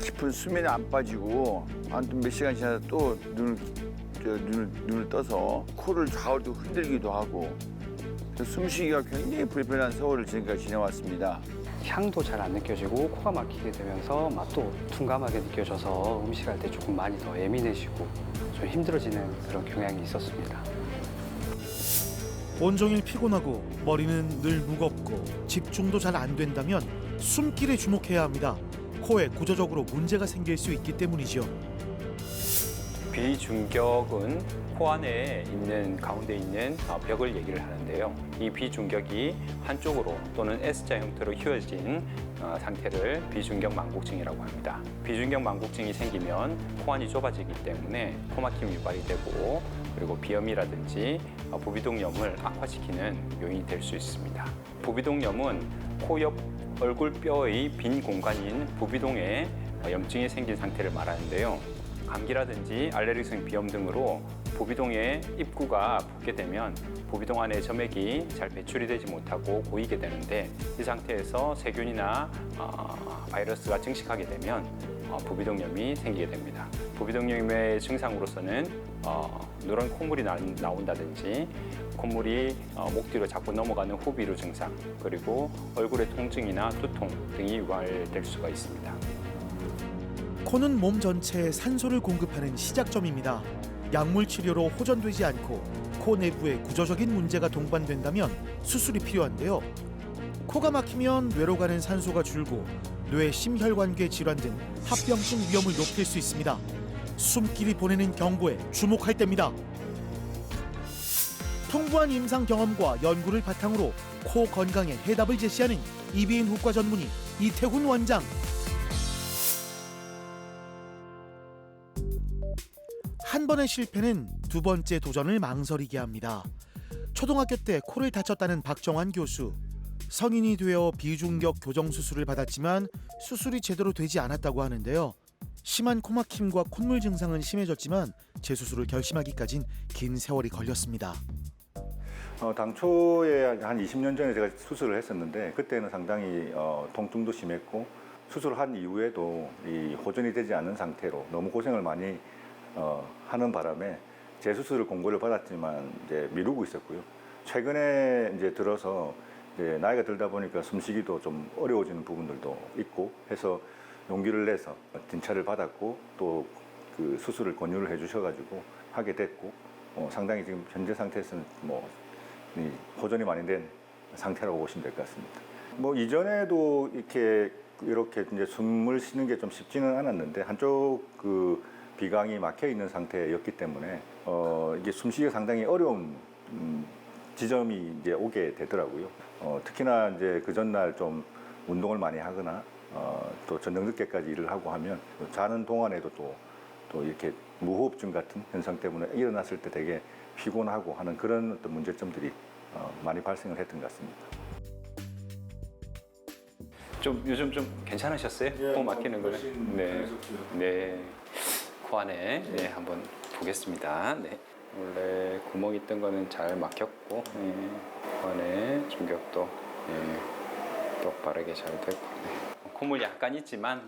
깊은 수면에 안 빠지고 한 몇 시간 지나서 또 눈을 떠서 코를 좌우로 흔들기도 하고 숨쉬기가 굉장히 불편한 세월을 지금까지 지내왔습니다. 향도 잘 안 느껴지고 코가 막히게 되면서 맛도 둔감하게 느껴져서 음식할 때 조금 많이 더 예민해지고 좀 힘들어지는 그런 경향이 있었습니다. 온종일 피곤하고 머리는 늘 무겁고 집중도 잘 안 된다면 숨길에 주목해야 합니다. 코에 구조적으로 문제가 생길 수 있기 때문이죠. 비중격은 코 안에 있는 가운데 있는 벽을 얘기를 하는데요. 이 비중격이 한쪽으로 또는 S자 형태로 휘어진 상태를 비중격 망곡증이라고 합니다. 비중격 망곡증이 생기면 코안이 좁아지기 때문에 코막힘이 유발이 되고 그리고 비염이라든지 부비동염을 악화시키는 요인이 될 수 있습니다. 부비동염은 코 옆 얼굴뼈의 빈 공간인 부비동에 염증이 생긴 상태를 말하는데요. 감기라든지 알레르기성 비염 등으로 부비동의 입구가 붓게 되면 부비동 안에 점액이 잘 배출이 되지 못하고 고이게 되는데 이 상태에서 세균이나 바이러스가 증식하게 되면 부비동염이 생기게 됩니다. 부비동염의 증상으로서는 누런 콧물이 나온다든지 콧물이 목 뒤로 자꾸 넘어가는 후비루 증상 그리고 얼굴의 통증이나 두통 등이 유발될 수가 있습니다. 코는 몸 전체에 산소를 공급하는 시작점입니다. 약물 치료로 호전되지 않고 코 내부에 구조적인 문제가 동반된다면 수술이 필요한데요. 코가 막히면 뇌로 가는 산소가 줄고 뇌 심혈관계 질환 등 합병증 위험을 높일 수 있습니다. 숨길이 보내는 경고에 주목할 때입니다. 풍부한 임상 경험과 연구를 바탕으로 코 건강에 해답을 제시하는 이비인 후과 전문의 이태훈 원장. 한 번의 실패는 두 번째 도전을 망설이게 합니다. 초등학교 때 코를 다쳤다는 박정환 교수. 성인이 되어 비중격 교정 수술을 받았지만 수술이 제대로 되지 않았다고 하는데요. 심한 코막힘과 콧물 증상은 심해졌지만 재수술을 결심하기까진 긴 세월이 걸렸습니다. 당초에 한 20년 전에 제가 수술을 했었는데 그때는 상당히 통증도 심했고 수술한 이후에도 이 호전이 되지 않은 상태로 너무 고생을 많이 하는 바람에 재수술을 공고를 받았지만 이제 미루고 있었고요. 최근에 이제 들어서 이제 나이가 들다 보니까 숨쉬기도 좀 어려워지는 부분들도 있고 해서 용기를 내서 진찰을 받았고 또 그 수술을 권유를 해주셔가지고 하게 됐고 상당히 지금 현재 상태에서는 호전이 많이 된 상태라고 보시면 될 것 같습니다. 이전에도 이렇게 이제 숨을 쉬는 게 좀 쉽지는 않았는데 한쪽 그 비강이 막혀 있는 상태였기 때문에 이게 숨쉬기가 상당히 어려운 지점이 이제 오게 되더라고요. 특히나 이제 그 전날 좀 운동을 많이 하거나 또 저녁 늦게까지 일을 하고 하면 자는 동안에도 또 이렇게 무호흡증 같은 현상 때문에 일어났을 때 되게 피곤하고 하는 그런 어떤 문제점들이 많이 발생을 했던 것 같습니다. 좀 요즘 좀 괜찮으셨어요? 코 막히는 거는? 네. 코 안에 한번 보겠습니다. 네. 원래 구멍 있던 거는 잘 막혔고 코 안에 중격도 똑바르게 잘 되고 콧물 약간 있지만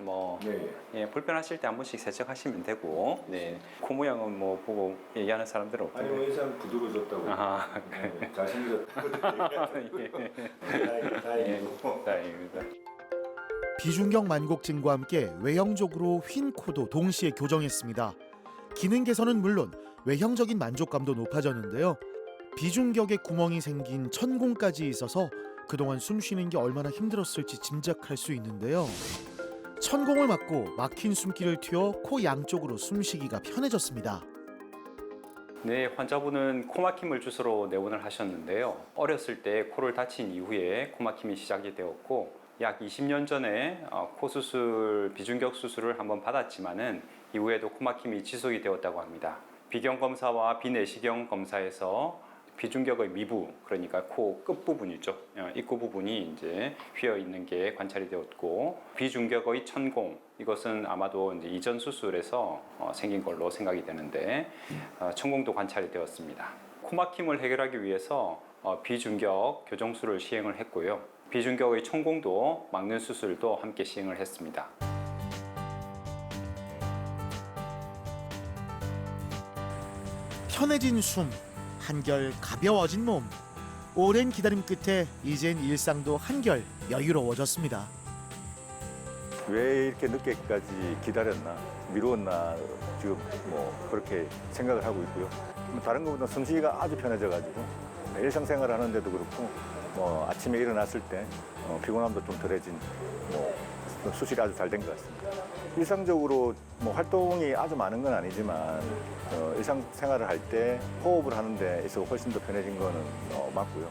불편하실 때 한 번씩 세척하시면 되고 코 모양은 보고 얘기하는 사람들은 없던데. 아니 인상 부드러워졌다고. 잘생겨졌다고. 다행입니다. 비중격 만곡증과 함께 외형적으로 휜 코도 동시에 교정했습니다. 기능 개선은 물론 외형적인 만족감도 높아졌는데요. 비중격에 구멍이 생긴 천공까지 있어서 그동안 숨 쉬는 게 얼마나 힘들었을지 짐작할 수 있는데요. 천공을 막고 막힌 숨길을 틔워 코 양쪽으로 숨쉬기가 편해졌습니다. 네, 환자분은 코막힘을 주소로 내원을 하셨는데요. 어렸을 때 코를 다친 이후에 코막힘이 시작이 되었고 약 20년 전에 코 수술, 비중격 수술을 한번 받았지만은 이후에도 코막힘이 지속이 되었다고 합니다. 비경 검사와 비내시경 검사에서 비중격의 미부, 그러니까 코 끝부분 있죠. 입구 부분이 이제 휘어 있는 게 관찰이 되었고, 비중격의 천공, 이것은 아마도 이제 이전 수술에서 생긴 걸로 생각이 되는데, 천공도 관찰이 되었습니다. 코막힘을 해결하기 위해서 비중격 교정술을 시행을 했고요. 비중격의 천공도 막는 수술도 함께 시행을 했습니다. 편해진 숨, 한결 가벼워진 몸. 오랜 기다림 끝에 이젠 일상도 한결 여유로워졌습니다. 왜 이렇게 늦게까지 기다렸나, 미루었나 지금 뭐 그렇게 생각을 하고 있고요. 다른 것보다 숨쉬기가 아주 편해져가지고 일상생활 하는데도 그렇고 뭐 아침에 일어났을 때 피곤함도 좀 덜해진 뭐 수술이 아주 잘 된 것 같습니다. 일상적으로 뭐 활동이 아주 많은 건 아니지만 일상생활을 할 때 호흡을 하는 데 있어서 훨씬 더 편해진 거는 맞고요.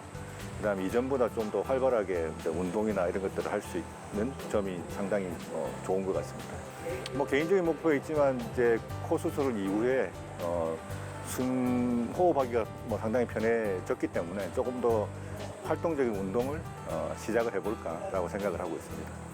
그다음에 이전보다 좀 더 활발하게 이제 운동이나 이런 것들을 할 수 있는 점이 상당히 좋은 것 같습니다. 뭐 개인적인 목표가 있지만 이제 코 수술 이후에 숨 호흡하기가 뭐 상당히 편해졌기 때문에 조금 더 활동적인 운동을 시작을 해볼까라고 생각을 하고 있습니다.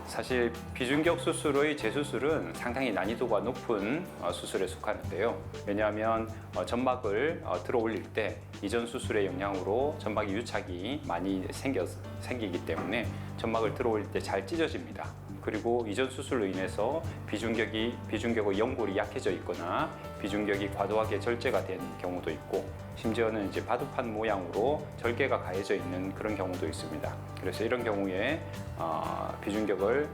사실 비중격 수술의 재수술은 상당히 난이도가 높은 수술에 속하는데요. 왜냐하면 점막을 들어 올릴 때 이전 수술의 영향으로 점막의 유착이 많이 생기기 때문에 점막을 들어 올릴 때 잘 찢어집니다. 그리고 이전 수술로 인해서 비중격의 연골이 약해져 있거나 비중격이 과도하게 절제가 된 경우도 있고, 심지어는 이제 바둑판 모양으로 절개가 가해져 있는 그런 경우도 있습니다. 그래서 이런 경우에 비중격을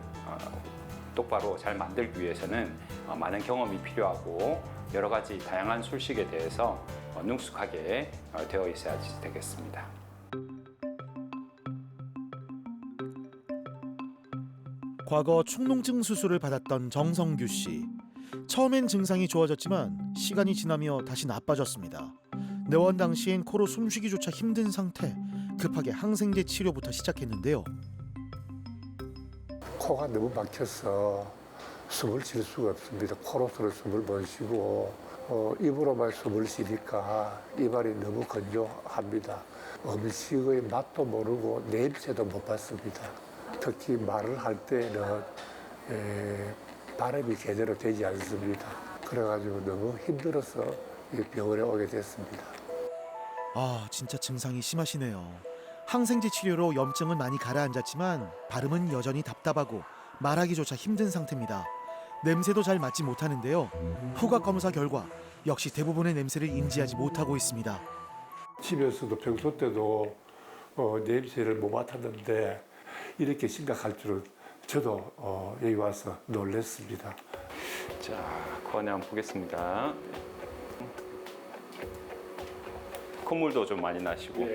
똑바로 잘 만들기 위해서는 많은 경험이 필요하고 여러 가지 다양한 술식에 대해서 능숙하게 되어 있어야 되겠습니다. 과거 축농증 수술을 받았던 정성규 씨. 처음엔 증상이 좋아졌지만 시간이 지나며 다시 나빠졌습니다. 내원 당시엔 코로 숨쉬기조차 힘든 상태. 급하게 항생제 치료부터 시작했는데요. 코가 너무 막혀서 숨을 쉴 수가 없습니다. 코로서는 숨을 못 쉬고 입으로만 숨을 쉬니까 입안이 너무 건조합니다. 음식의 맛도 모르고 냄새도 못 맡습니다. 특히 말을 할 때는 발음이 제대로 되지 않습니다. 그래가지고 너무 힘들어서 병원에 오게 됐습니다. 아, 진짜 증상이 심하시네요. 항생제 치료로 염증은 많이 가라앉았지만 발음은 여전히 답답하고 말하기조차 힘든 상태입니다. 냄새도 잘 맡지 못하는데요. 후각 검사 결과 역시 대부분의 냄새를 인지하지 못하고 있습니다. 집에서도 평소 때도 냄새를 못 맡았는데 이렇게 심각할 줄은 저도 여기 와서 놀랐습니다. 자, 코 안에 한번 보겠습니다. 콧물도 좀 많이 나시고.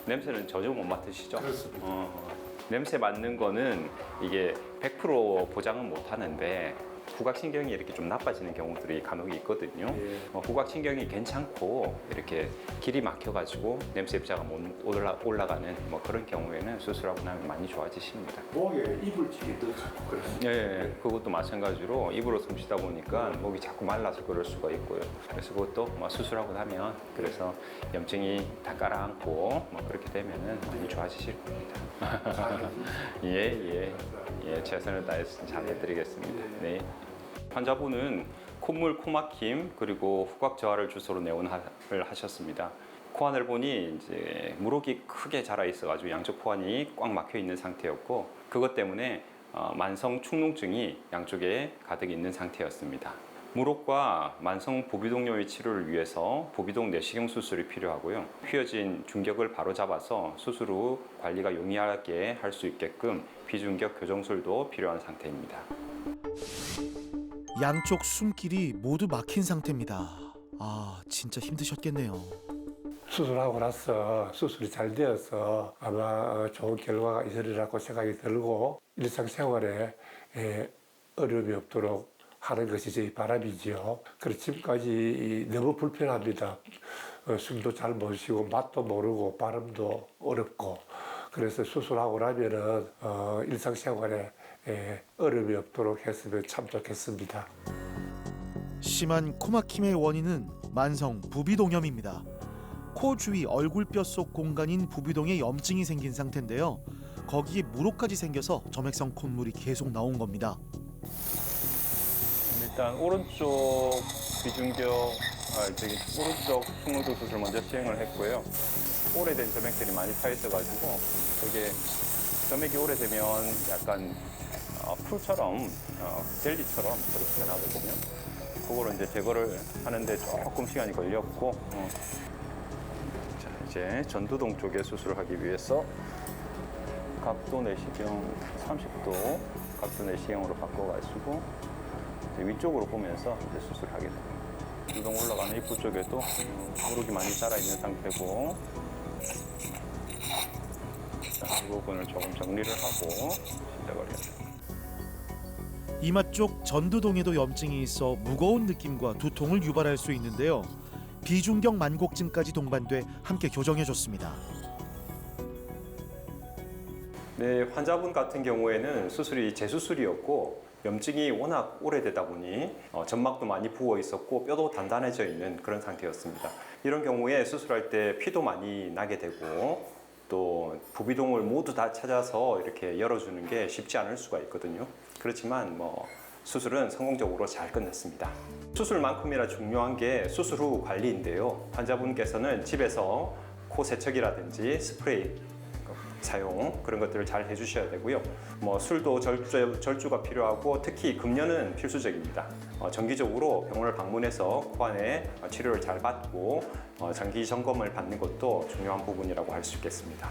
냄새는 전혀 못 맡으시죠? 그렇습니다. 냄새 맡는 거는 이게 100% 보장은 못 하는데 후각신경이 이렇게 좀 나빠지는 경우들이 간혹 있거든요. 후각신경이 괜찮고 이렇게 길이 막혀가지고 냄새 입자가 못 올라가는 뭐 그런 경우에는 수술하고 나면 많이 좋아지십니다. 목에 입을 쥐기도 자꾸 그렇습니다. 예, 그것도 마찬가지로 입으로 숨 쉬다 보니까 목이 자꾸 말라서 그럴 수가 있고요. 그래서 그것도 뭐 수술하고 나면 그래서 염증이 다 깔아앉고 뭐 그렇게 되면은 많이 좋아지실 겁니다. 예, 최선을 다해서 잘 해드리겠습니다. 네. 환자분은 콧물, 코막힘 그리고 후각 저하를 주소로 내원을 하셨습니다. 코안을 보니 이제 물혹이 크게 자라 있어가지고 양쪽 코안이 꽉 막혀 있는 상태였고 그것 때문에 만성 축농증이 양쪽에 가득 있는 상태였습니다. 물혹과 만성 부비동염의 치료를 위해서 부비동 내시경 수술이 필요하고요. 휘어진 중격을 바로 잡아서 수술 후 관리가 용이하게 할 수 있게끔 비중격 교정술도 필요한 상태입니다. 양쪽 숨길이 모두 막힌 상태입니다. 아, 진짜 힘드셨겠네요. 수술하고 나서 수술이 잘 되어서 아마 좋은 결과가 있으리라고 생각이 들고 일상생활에 어려움이 없도록 하는 것이 저희 바람이지요. 그래서 지금까지 너무 불편합니다. 숨도 잘 못 쉬고 맛도 모르고 발음도 어렵고 그래서 수술하고 나면은 일상생활에 어려움이 없도록 했으면 참 좋겠습니다. 심한 코막힘의 원인은 만성 부비동염입니다. 코 주위 얼굴뼈 속 공간인 부비동에 염증이 생긴 상태인데요. 거기에 물혹까지 생겨서 점액성 콧물이 계속 나온 겁니다. 일단 오른쪽 비중격, 오른쪽 축농증 수술 먼저 시행을 했고요. 오래된 점액들이 많이 차 있어가지고 이게 점액이 오래되면 약간 풀처럼 젤리처럼 그렇게 변하거든요. 그거로 이제 제거를 하는데 조금 시간이 걸렸고, 자 이제 전두동 쪽에 수술을 하기 위해서 각도 내시경 30도 각도 내시경으로 바꿔가지고 이제 위쪽으로 보면서 이제 수술을 하게 됩니다. 전두동 올라가는 입구 쪽에도 무릎이 많이 자라 있는 상태고, 자, 이 부분을 조금 정리를 하고 시작을 해요. 이마 쪽 전두동에도 염증이 있어 무거운 느낌과 두통을 유발할 수 있는데요. 비중격 만곡증까지 동반돼 함께 교정해줬습니다. 네, 환자분 같은 경우에는 수술이 재수술이었고 염증이 워낙 오래되다 보니 점막도 많이 부어 있었고 뼈도 단단해져 있는 그런 상태였습니다. 이런 경우에 수술할 때 피도 많이 나게 되고 또 부비동을 모두 다 찾아서 이렇게 열어주는 게 쉽지 않을 수가 있거든요. 그렇지만 수술은 성공적으로 잘 끝났습니다. 수술만큼이나 중요한 게 수술 후 관리인데요. 환자분께서는 집에서 코 세척이라든지 스프레이 사용 그런 것들을 잘 해주셔야 되고요. 술도 절주가 필요하고 특히 금연은 필수적입니다. 정기적으로 병원을 방문해서 코안에 치료를 잘 받고 장기 점검을 받는 것도 중요한 부분이라고 할 수 있겠습니다.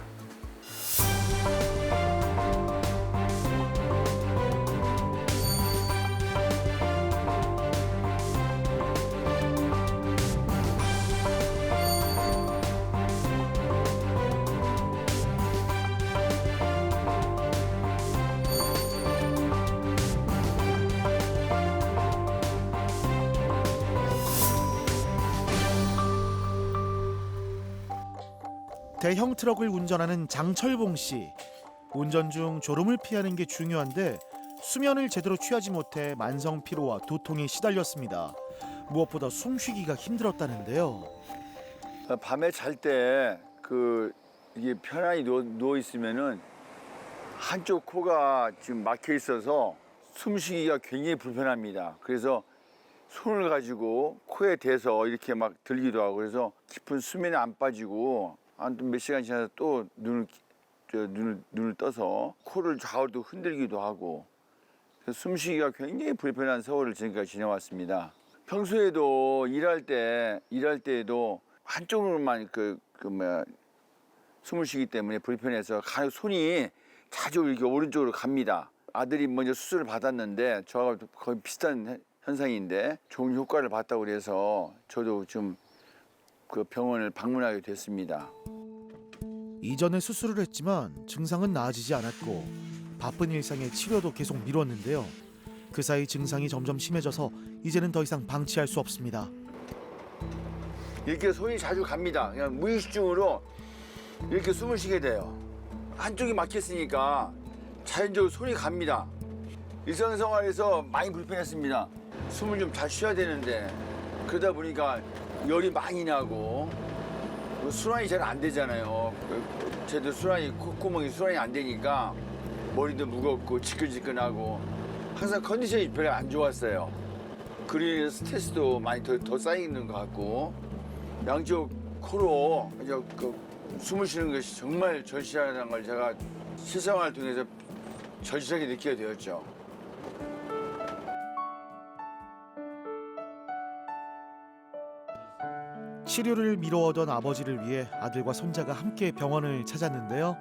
대형 트럭을 운전하는 장철봉 씨. 운전 중 졸음을 피하는 게 중요한데 수면을 제대로 취하지 못해 만성 피로와 두통에 시달렸습니다. 무엇보다 숨쉬기가 힘들었다는데요. 밤에 잘 때 이게 편안히 누워 있으면은 한쪽 코가 지금 막혀 있어서 숨쉬기가 굉장히 불편합니다. 그래서 손을 가지고 코에 대서 이렇게 막 들기도 하고 그래서 깊은 수면에 안 빠지고 한 몇 시간 지나서 또 눈을 떠서 코를 좌우로 흔들기도 하고 숨쉬기가 굉장히 불편한 세월을 지금까지 지내왔습니다. 평소에도 일할 때에도 한쪽으로만 숨을 쉬기 때문에 불편해서 손이 자주 이렇게 오른쪽으로 갑니다. 아들이 먼저 수술을 받았는데 저하고 거의 비슷한 현상인데 좋은 효과를 봤다고 그래서 저도 좀 그 병원을 방문하게 됐습니다. 이전에 수술을 했지만 증상은 나아지지 않았고 바쁜 일상에 치료도 계속 미뤘는데요. 그 사이 증상이 점점 심해져서 이제는 더 이상 방치할 수 없습니다. 이렇게 손이 자주 갑니다. 그냥 무의식중으로 이렇게 숨을 쉬게 돼요. 한쪽이 막혔으니까 자연적으로 손이 갑니다. 일상생활에서 많이 불편했습니다. 숨을 좀 잘 쉬어야 되는데 그러다 보니까 열이 많이 나고 순환이 잘 안 되잖아요. 제대로 콧구멍이 순환이 안 되니까 머리도 무겁고 지끈지끈하고 항상 컨디션이 별로 안 좋았어요. 그로 인해서 스트레스도 많이 더 쌓이는 것 같고 양쪽 코로 숨을 쉬는 것이 정말 절실하다는 걸 제가 실생활을 통해서 절실하게 느끼게 되었죠. 치료를 미뤄오던 아버지를 위해 아들과 손자가 함께 병원을 찾았는데요.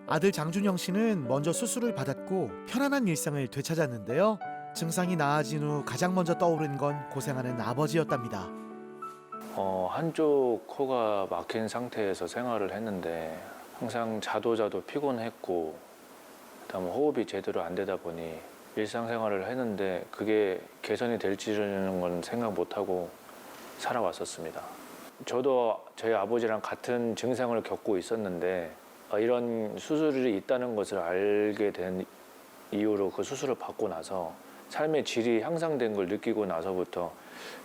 아들 장준영 씨는 먼저 수술을 받았고 편안한 일상을 되찾았는데요. 증상이 나아진 후 가장 먼저 떠오른 건 고생하는 아버지였답니다. 한쪽 코가 막힌 상태에서 생활을 했는데 항상 자도 피곤했고 그다음 호흡이 제대로 안 되다 보니 일상생활을 했는데 그게 개선이 될지라는 건 생각 못하고 살아왔었습니다. 저도 저희 아버지랑 같은 증상을 겪고 있었는데 이런 수술이 있다는 것을 알게 된 이후로 그 수술을 받고 나서 삶의 질이 향상된 걸 느끼고 나서부터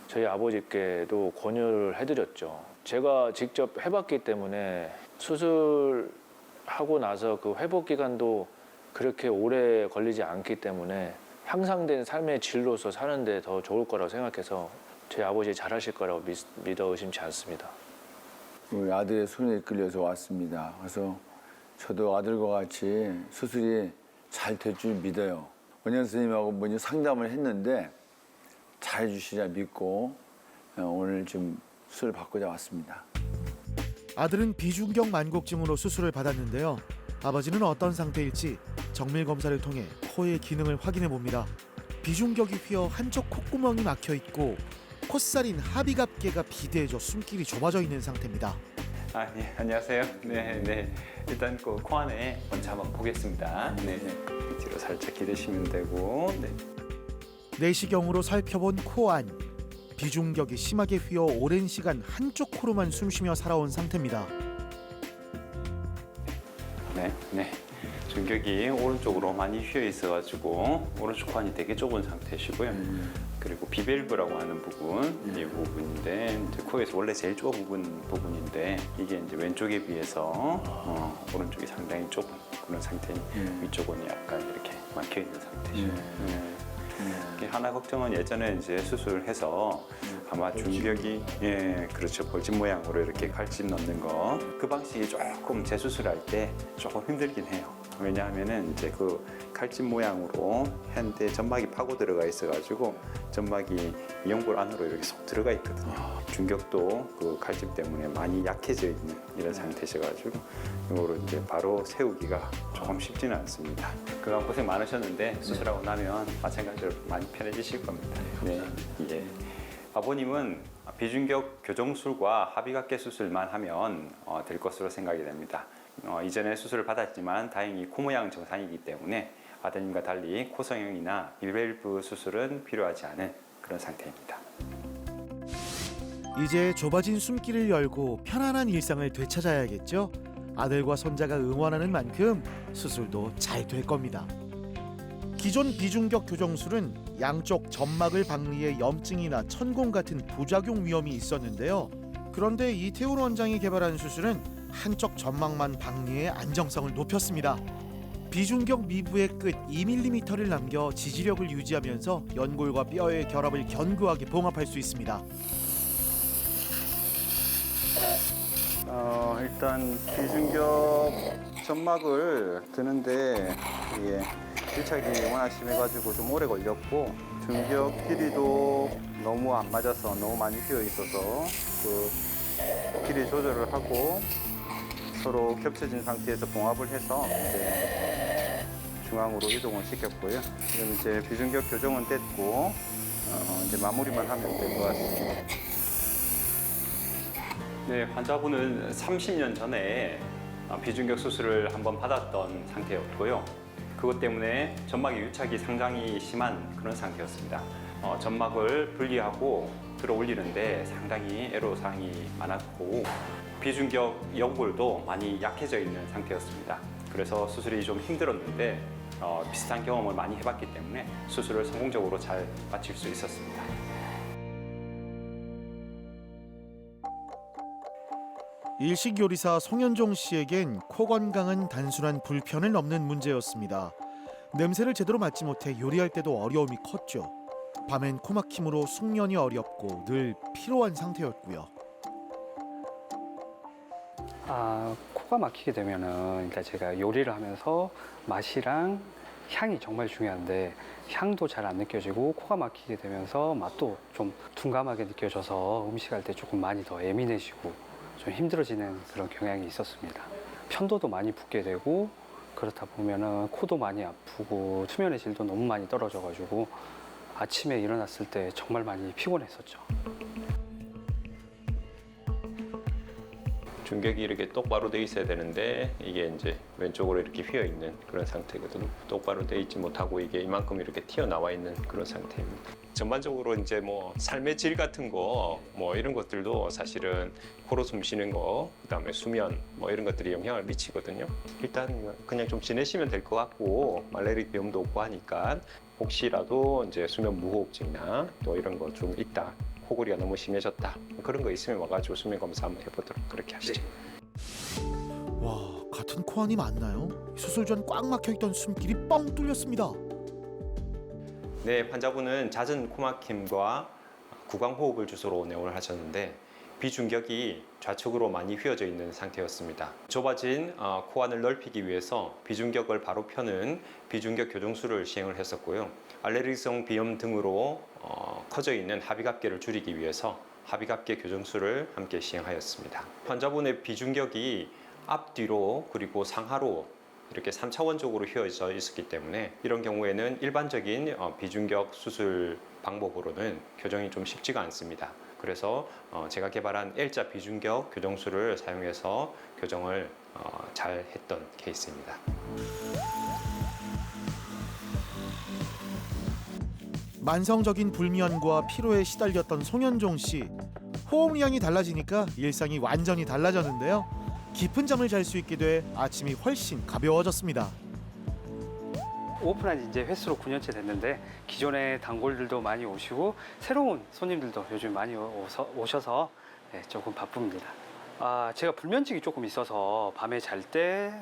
저희 아버지께도 권유를 해드렸죠. 제가 직접 해봤기 때문에 수술하고 나서 그 회복 기간도 그렇게 오래 걸리지 않기 때문에 향상된 삶의 질로서 사는데 더 좋을 거라고 생각해서 저희 아버지 잘하실 거라고 믿어 의심치 않습니다. 우리 아들의 손에 이끌려서 왔습니다. 그래서 저도 아들과 같이 수술이 잘 될 줄 믿어요. 원장 선생님하고 먼저 상담을 했는데 잘해주시자 믿고 오늘 좀 수술 받고자 왔습니다. 아들은 비중격 만곡증으로 수술을 받았는데요. 아버지는 어떤 상태일지 정밀 검사를 통해 코의 기능을 확인해 봅니다. 비중격이 휘어 한쪽 콧구멍이 막혀 있고 콧살인 하비갑계가 비대해져 숨길이 좁아져 있는 상태입니다. 네, 안녕하세요. 네. 일단 그 코 안에 먼저 한번 보겠습니다. 네. 뒤로 살짝 기대시면 되고. 네. 내시경으로 살펴본 코 안. 비중격이 심하게 휘어 오랜 시간 한쪽 코로만 숨쉬며 살아온 상태입니다. 네. 중격이 오른쪽으로 많이 휘어 있어가지고 오른쪽 코안이 되게 좁은 상태시고요. 그리고 비밸브라고 하는 부분, 이 부분인데 이제 코에서 원래 제일 좁은 부분인데 이게 이제 왼쪽에 비해서 오른쪽이 상당히 좁은 그런 상태니 위쪽은 약간 이렇게 막혀 있는 상태죠. 하나 걱정은 예전에 이제 수술해서 아마 중격이 그렇죠, 벌집 모양으로 이렇게 칼집 넣는 거 그 방식이 조금 재수술할 때 조금 힘들긴 해요. 왜냐하면은 이제 그 칼집 모양으로 했는데 점막이 파고 들어가 있어가지고 점막이 이용골 안으로 이렇게 쏙 들어가 있거든요. 중격도 그 칼집 때문에 많이 약해져 있는 이런 상태셔가지고 이거를 이제 바로 세우기가 조금 쉽지는 않습니다. 그간 고생 많으셨는데 수술하고 나면 마찬가지로 많이 편해지실 겁니다. 네, 예. 아버님은 비중격 교정술과 하비각계 수술만 하면 될 것으로 생각이 됩니다. 이전에 수술을 받았지만 다행히 코 모양 정상이기 때문에 아드님과 달리 코 성형이나 비밸브 수술은 필요하지 않은 그런 상태입니다. 이제 좁아진 숨길을 열고 편안한 일상을 되찾아야겠죠. 아들과 손자가 응원하는 만큼 수술도 잘 될 겁니다. 기존 비중격 교정술은 양쪽 점막을 박리해 염증이나 천공 같은 부작용 위험이 있었는데요. 그런데 이태울 원장이 개발한 수술은 한쪽 점막만 박리해 안정성을 높였습니다. 비중격 미부의 끝 2mm를 남겨 지지력을 유지하면서 연골과 뼈의 결합을 견고하게 봉합할 수 있습니다. 일단 비중격 점막을 드는데 이게 밀착이 워낙 심해가지고 좀 오래 걸렸고 중격 길이도 너무 안 맞아서 너무 많이 휘어 있어서 그 길이 조절을 하고 서로 겹쳐진 상태에서 봉합을 해서 이제 중앙으로 이동을 시켰고요. 지금 이제 비중격 교정은 됐고 이제 마무리만 하면 될 것 같습니다. 네, 환자분은 30년 전에 비중격 수술을 한번 받았던 상태였고요. 그것 때문에 점막의 유착이 상당히 심한 그런 상태였습니다. 점막을 분리하고 들어 올리는데 상당히 애로사항이 많았고 비중격 연골도 많이 약해져 있는 상태였습니다. 그래서 수술이 좀 힘들었는데 비슷한 경험을 많이 해봤기 때문에 수술을 성공적으로 잘 마칠 수 있었습니다. 일식 요리사 송현종 씨에겐 코 건강은 단순한 불편을 넘는 문제였습니다. 냄새를 제대로 맡지 못해 요리할 때도 어려움이 컸죠. 밤엔 코막힘으로 숙면이 어렵고 늘 피로한 상태였고요. 코가 막히게 되면은 일단 제가 요리를 하면서 맛이랑 향이 정말 중요한데 향도 잘 안 느껴지고 코가 막히게 되면서 맛도 좀 둔감하게 느껴져서 음식할 때 조금 많이 더 예민해지고 좀 힘들어지는 그런 경향이 있었습니다. 편도도 많이 붓게 되고 그렇다 보면은 코도 많이 아프고 수면의 질도 너무 많이 떨어져가지고 아침에 일어났을 때 정말 많이 피곤했었죠. 중격이 이렇게 똑바로 돼 있어야 되는데 이게 이제 왼쪽으로 이렇게 휘어 있는 그런 상태거든요. 똑바로 돼 있지 못하고 이게 이만큼 이렇게 튀어나와 있는 그런 상태입니다. 전반적으로 이제 뭐 삶의 질 같은 거 뭐 이런 것들도 사실은 코로 숨 쉬는 거, 그다음에 수면 뭐 이런 것들이 영향을 미치거든요. 일단 그냥 좀 지내시면 될 것 같고 말레리 비염도 없고 하니까 혹시라도 이제 수면 무호흡증이나 또 이런 거 좀 있다. 코골이가 너무 심해졌다. 그런 거 있으면 와가지고 수면 검사 한번 해보도록 그렇게 하시죠. 와, 같은 코안이 맞나요? 수술 전 꽉 막혀있던 숨길이 뻥 뚫렸습니다. 네, 환자분은 잦은 코막힘과 구강호흡을 주소로 내원을 하셨는데 비중격이 좌측으로 많이 휘어져 있는 상태였습니다. 좁아진 코안을 넓히기 위해서 비중격을 바로 펴는 비중격 교정술을 시행을 했었고요. 알레르기성 비염 등으로 커져 있는 합의갑계를 줄이기 위해서 합의갑계 교정술을 함께 시행하였습니다. 환자분의 비중격이 앞뒤로 그리고 상하로 이렇게 3차원적으로 휘어져 있었기 때문에 이런 경우에는 일반적인 비중격 수술 방법으로는 교정이 좀 쉽지가 않습니다. 그래서 제가 개발한 L자 비중격 교정술을 사용해서 교정을 잘 했던 케이스입니다. 만성적인 불면과 피로에 시달렸던 송현종 씨. 호흡량이 달라지니까 일상이 완전히 달라졌는데요. 깊은 잠을 잘 수 있게 돼 아침이 훨씬 가벼워졌습니다. 오픈한 지 이제 횟수로 9년째 됐는데 기존의 단골들도 많이 오시고 새로운 손님들도 요즘 많이 오셔서 조금 바쁩니다. 제가 불면증이 조금 있어서 밤에 잘 때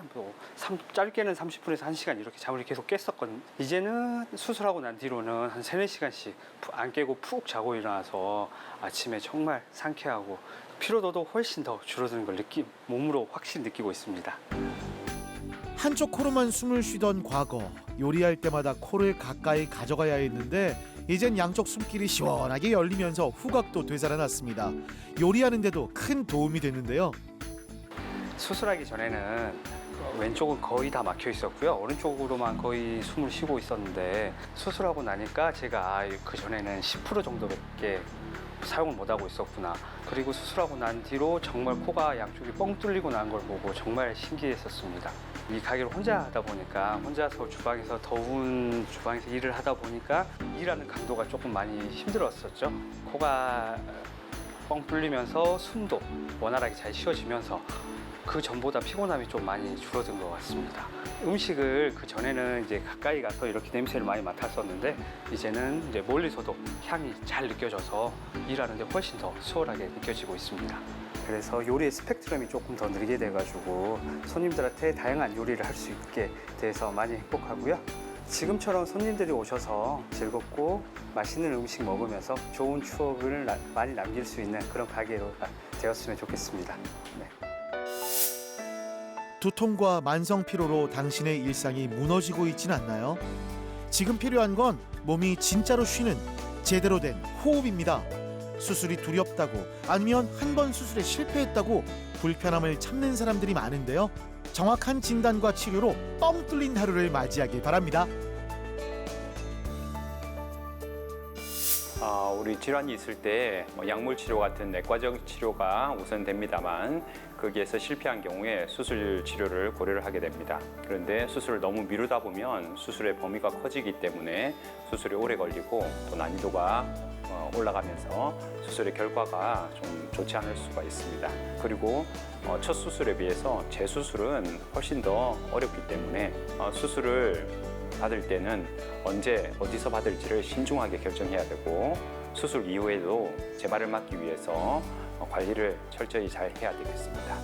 짧게는 30분에서 1시간 이렇게 잠을 계속 깼었거든요. 이제는 수술하고 난 뒤로는 한 3, 4시간씩 안 깨고 푹 자고 일어나서 아침에 정말 상쾌하고 피로도도 훨씬 더 줄어드는 걸 몸으로 확실히 느끼고 있습니다. 한쪽 코로만 숨을 쉬던 과거, 요리할 때마다 코를 가까이 가져가야 했는데 이젠 양쪽 숨길이 시원하게 열리면서 후각도 되살아났습니다. 요리하는데도 큰 도움이 됐는데요. 수술하기 전에는 왼쪽은 거의 다 막혀 있었고요. 오른쪽으로만 거의 숨을 쉬고 있었는데 수술하고 나니까 제가 그 전에는 10% 정도밖에 사용을 못하고 있었구나. 그리고 수술하고 난 뒤로 정말 코가 양쪽이 뻥 뚫리고 난 걸 보고 정말 신기했었습니다. 이 가게를 혼자 하다 보니까 혼자서 주방에서 더운 주방에서 일을 하다 보니까 일하는 강도가 조금 많이 힘들었었죠. 코가 뻥 뚫리면서 숨도 원활하게 잘 쉬어지면서 그 전보다 피곤함이 좀 많이 줄어든 것 같습니다. 음식을 그 전에는 이제 가까이 가서 이렇게 냄새를 많이 맡았었는데 이제는 이제 멀리서도 향이 잘 느껴져서 일하는데 훨씬 더 수월하게 느껴지고 있습니다. 그래서 요리의 스펙트럼이 조금 더 늘게 돼가지고 손님들한테 다양한 요리를 할 수 있게 돼서 많이 행복하고요. 지금처럼 손님들이 오셔서 즐겁고 맛있는 음식 먹으면서 좋은 추억을 많이 남길 수 있는 그런 가게로 되었으면 좋겠습니다. 네. 두통과 만성 피로로 당신의 일상이 무너지고 있진 않나요? 지금 필요한 건 몸이 진짜로 쉬는 제대로 된 호흡입니다. 수술이 두렵다고 아니면 한 번 수술에 실패했다고 불편함을 참는 사람들이 많은데요. 정확한 진단과 치료로 뻥 뚫린 하루를 맞이하길 바랍니다. 우리 질환이 있을 때 약물 치료 같은 내과적 치료가 우선됩니다만 거기에서 실패한 경우에 수술 치료를 고려를 하게 됩니다. 그런데 수술을 너무 미루다 보면 수술의 범위가 커지기 때문에 수술이 오래 걸리고 또 난이도가 올라가면서 수술의 결과가 좀 좋지 않을 수가 있습니다. 그리고 첫 수술에 비해서 재수술은 훨씬 더 어렵기 때문에 수술을 받을 때는 언제 어디서 받을지를 신중하게 결정해야 되고 수술 이후에도 재발을 막기 위해서 관리를 철저히 잘 해야 되겠습니다.